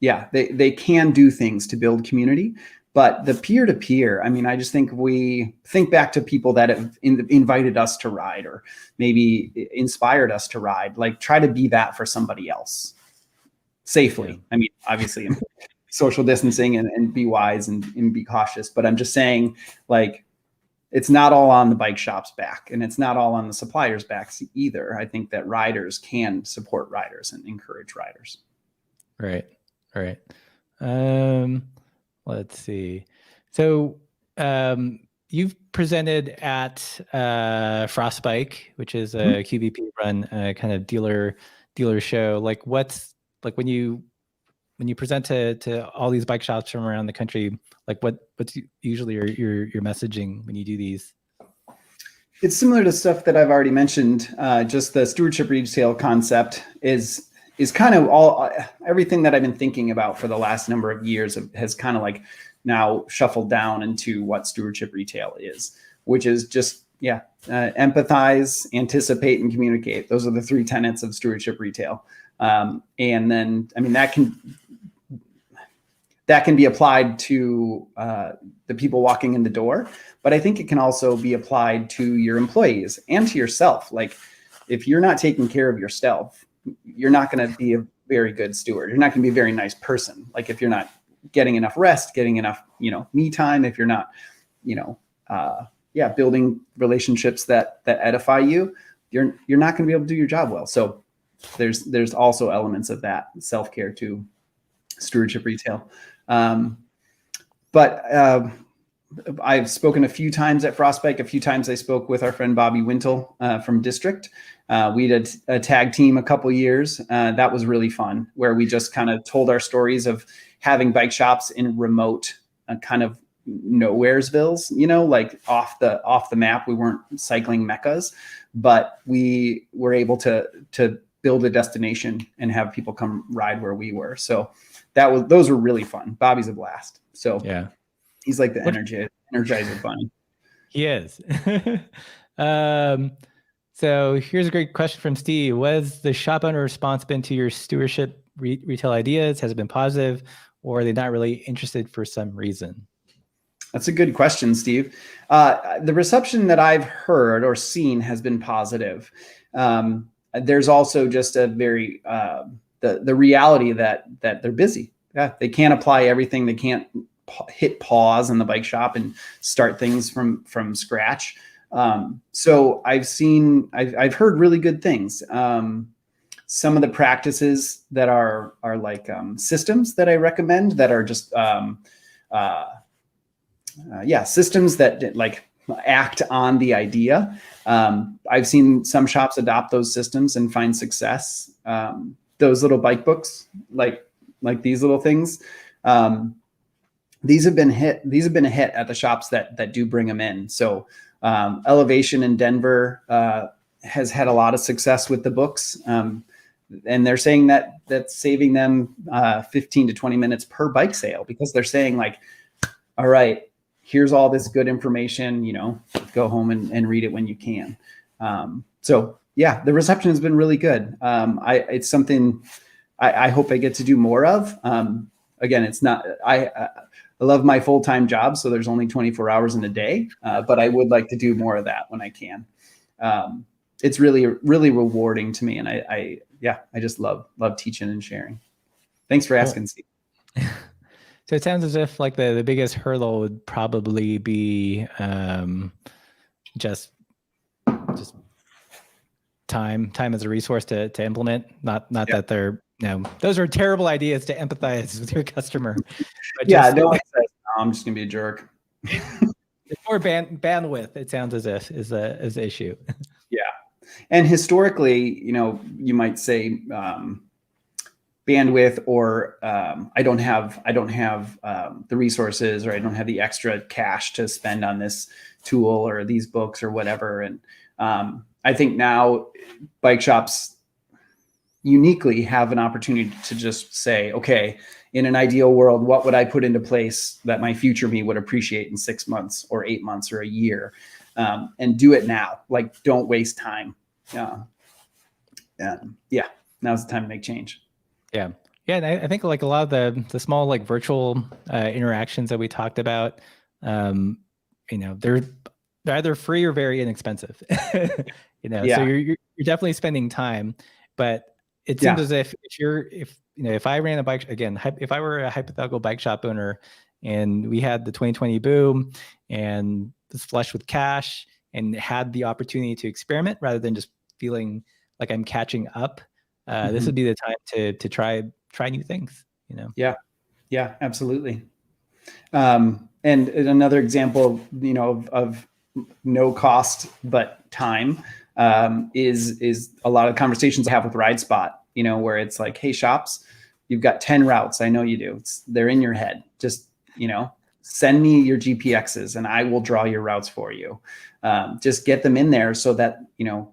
They can do things to build community. But the peer-to-peer, I mean, I just think we think back to people that have invited us to ride or maybe inspired us to ride, like try to be that for somebody else safely. Yeah. I mean, obviously social distancing and be wise and be cautious, but I'm just saying, like, it's not all on the bike shop's back, and it's not all on the suppliers' backs either. I think that riders can support riders and encourage riders. Right. Let's see. So you've presented at Frostbike, which is a QVP run kind of dealer show. Like what's like when you present to all these bike shops from around the country, like what's usually your messaging when you do these? It's similar to stuff that I've already mentioned. Just the stewardship retail concept is kind of all everything that I've been thinking about for the last number of years has kind of like now shuffled down into what stewardship retail is, which is just empathize, anticipate, and communicate. Those are the three tenets of stewardship retail. And then, I mean, that can be applied to the people walking in the door, but I think it can also be applied to your employees and to yourself. Like if you're not taking care of yourself, you're not going to be a very good steward. You're not going to be a very nice person. Like if you're not getting enough rest, getting enough, me time, if you're not, building relationships that edify you, you're not going to be able to do your job well. So there's also elements of that self-care to stewardship retail. But I've spoken a few times at Frostbike. A few times I spoke with our friend Bobby Wintle from District. We did a tag team a couple years. That was really fun, where we just kind of told our stories of having bike shops in remote kind of nowheresvilles, like off the map. We weren't cycling meccas, but we were able to build a destination and have people come ride where we were. So those were really fun. Bobby's a blast. So yeah, he's like the energizer bunny. He is. So here's a great question from Steve. What has the shop owner response been to your stewardship retail ideas? Has it been positive, or are they not really interested for some reason? That's a good question, Steve. The reception that I've heard or seen has been positive. There's also just a very the reality that they're busy. Yeah, they can't apply everything. They can't hit pause in the bike shop and start things from scratch. So I've heard really good things. Some of the practices that are like systems that I recommend that are just systems that like act on the idea. I've seen some shops adopt those systems and find success. Those little bike books, like these little things, these have been a hit at the shops that do bring them in. So Elevation in Denver has had a lot of success with the books. And they're saying that that's saving them 15 to 20 minutes per bike sale, because they're saying like, all right, here's all this good information, go home and read it when you can. So yeah, the reception has been really good. It's something I hope I get to do more of. Again, it's not, I love my full-time job, so there's only 24 hours in a day, but I would like to do more of that when I can. It's really, really rewarding to me. And I just love teaching and sharing. Thanks for asking, Steve. So it sounds as if like the biggest hurdle would probably be just time as a resource to implement. Not that they're, those are terrible ideas to empathize with your customer. But I'm just gonna be a jerk. More bandwidth, it sounds as if is the issue. Yeah, and historically, you might say bandwidth, or I don't have the resources, or I don't have the extra cash to spend on this tool or these books or whatever. And I think now bike shops uniquely have an opportunity to just say, okay, in an ideal world, what would I put into place that my future me would appreciate in 6 months or 8 months or a year, and do it now. Like, don't waste time. Now's the time to make change. Yeah. And I think like a lot of the small like virtual interactions that we talked about, they're either free or very inexpensive. So you're definitely spending time, but it seems as if if I ran a bike, again, if I were a hypothetical bike shop owner and we had the 2020 boom and was flush with cash and had the opportunity to experiment rather than just feeling like I'm catching up, this would be the time to try new things, Yeah, absolutely. And And another example, of no cost but time is a lot of conversations I have with RideSpot, where it's like, hey, shops, you've got 10 routes. I know you do. They're in your head. Just, send me your GPXs and I will draw your routes for you. Just get them in there so that,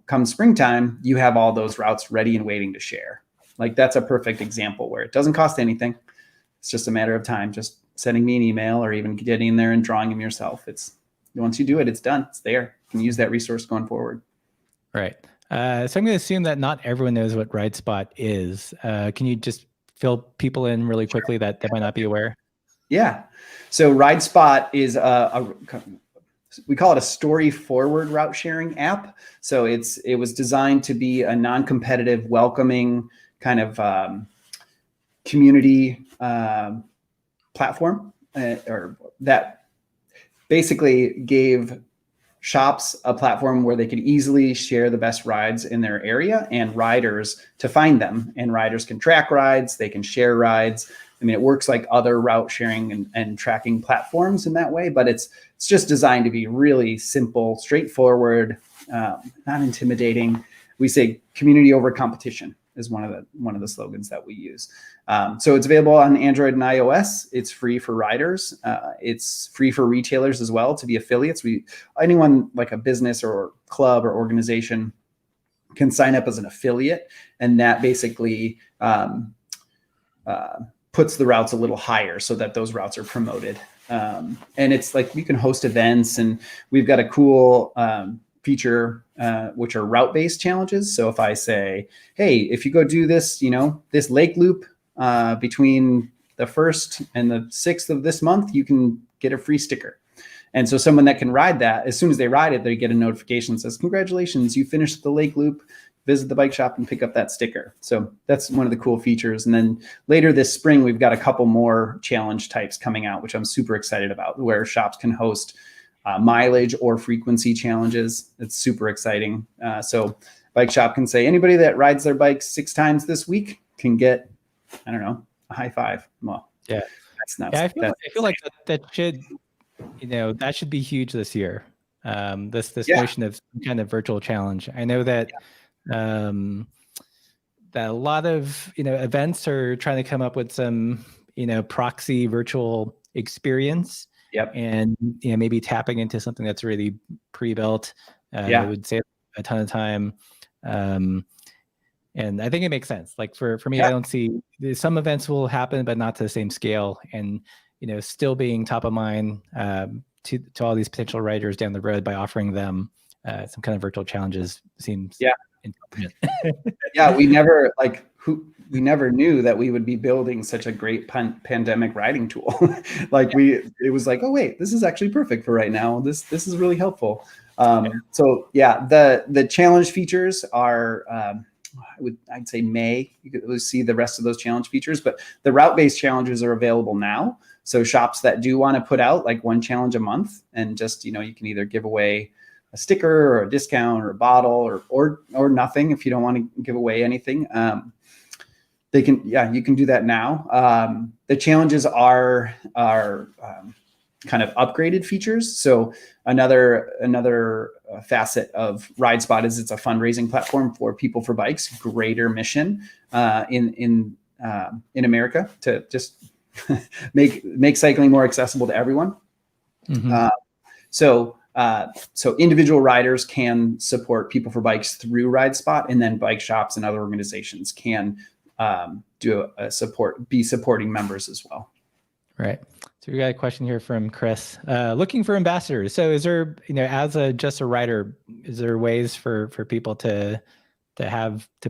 come springtime, you have all those routes ready and waiting to share. Like that's a perfect example where it doesn't cost anything. It's just a matter of time, just sending me an email or even getting in there and drawing them yourself. Once you do it, it's done. It's there. You can use that resource going forward. Right. So I'm going to assume that not everyone knows what RideSpot is. Can you just fill people in really quickly that might not be aware? Yeah. So RideSpot is we call it a story forward route sharing app. So it was designed to be a non-competitive, welcoming kind of community platform, or that basically gave shops a platform where they could easily share the best rides in their area and riders to find them. And riders can track rides, they can share rides. I mean, it works like other route sharing and tracking platforms in that way, but it's just designed to be really simple, straightforward, not intimidating. We say community over competition is one of the slogans that we use. So it's available on Android and iOS. It's free for riders. It's free for retailers as well to be affiliates. Anyone like a business or club or organization can sign up as an affiliate, and that basically puts the routes a little higher so that those routes are promoted. And it's like you can host events, and we've got a cool feature, which are route-based challenges. So if I say, hey, if you go do this, this lake loop between the 1st and the 6th of this month, you can get a free sticker. And so someone that can ride that, as soon as they ride it, they get a notification that says, congratulations, you finished the lake loop, visit the bike shop and pick up that sticker. So that's one of the cool features. And then later this spring, we've got a couple more challenge types coming out, which I'm super excited about, where shops can host mileage or frequency challenges. It's super exciting. So bike shop can say anybody that rides their bike 6 times this week can get, I don't know, a high five. Well, yeah, that's nuts. Yeah, I feel like that should, that should be huge this year. This notion of some kind of virtual challenge. I know that that a lot of events are trying to come up with some proxy virtual experience. Yep. And maybe tapping into something that's really pre-built. It would save a ton of time. And I think it makes sense. Like for me, I don't see some events will happen, but not to the same scale. And still being top of mind to all these potential riders down the road by offering them some kind of virtual challenges seems intelligent. We never knew that we would be building such a great pandemic riding tool. It was like, oh wait, this is actually perfect for right now. This is really helpful. So the challenge features are, I'd say May. You could see the rest of those challenge features, but the route-based challenges are available now. So shops that do want to put out like one challenge a month, and just you can either give away a sticker or a discount or a bottle or nothing if you don't want to give away anything. You can do that now. The challenges are kind of upgraded features. So another facet of RideSpot is it's a fundraising platform for People for Bikes' greater mission in America to just make cycling more accessible to everyone. Mm-hmm. So individual riders can support People for Bikes through RideSpot, and then bike shops and other organizations can be supporting members as well. Right. So we got a question here from Chris. Looking for ambassadors. So is there, as just a rider, is there ways for people to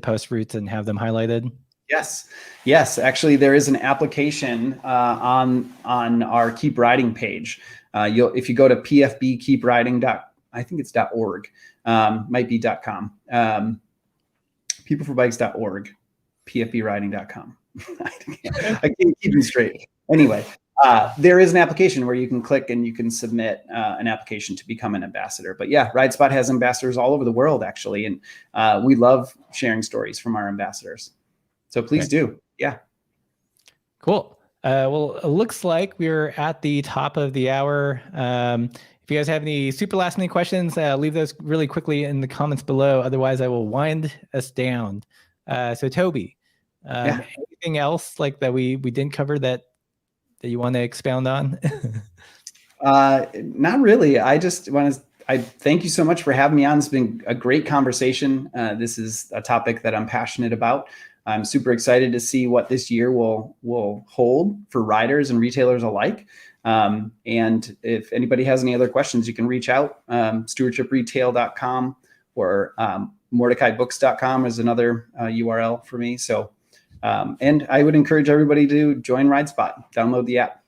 post routes and have them highlighted? Yes. Actually, there is an application on our Keep Riding page. If you go to pfbkeepriding. I think it's .org, might be .com. Peopleforbikes.org, pfbriding.com. I can't keep them straight. Anyway, there is an application where you can click and you can submit an application to become an ambassador. But yeah, RideSpot has ambassadors all over the world, actually. And we love sharing stories from our ambassadors. So please do. Yeah. Cool. Well, it looks like we're at the top of the hour. If you guys have any super last minute questions, leave those really quickly in the comments below. Otherwise, I will wind us down. So Tobie, anything else like that we didn't cover that you want to expound on? Not really. I just want to. I thank you so much for having me on. It's been a great conversation. This is a topic that I'm passionate about. I'm super excited to see what this year will hold for riders and retailers alike. And if anybody has any other questions, you can reach out. StewardshipRetail.com or MordecaiBooks.com is another URL for me. So, and I would encourage everybody to join RideSpot. Download the app.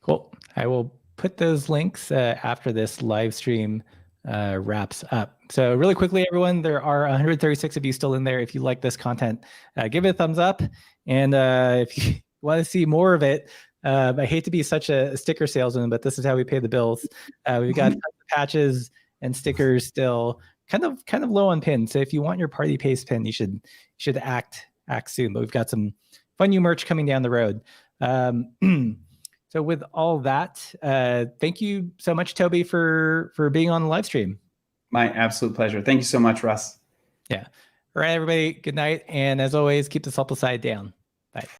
Cool. I will put those links after this live stream wraps up. So really quickly, everyone, there are 136 of you still in there. If you like this content, give it a thumbs up. And if you want to see more of it, I hate to be such a sticker salesman, but this is how we pay the bills. We've got tons of patches and stickers still, kind of low on pins. So if you want your party pace pin, you should act soon. But we've got some fun new merch coming down the road. So with all that, thank you so much, Tobie, for being on the live stream. My absolute pleasure. Thank you so much, Russ. Yeah. All right, everybody. Good night. And as always, keep the supple side down. Bye.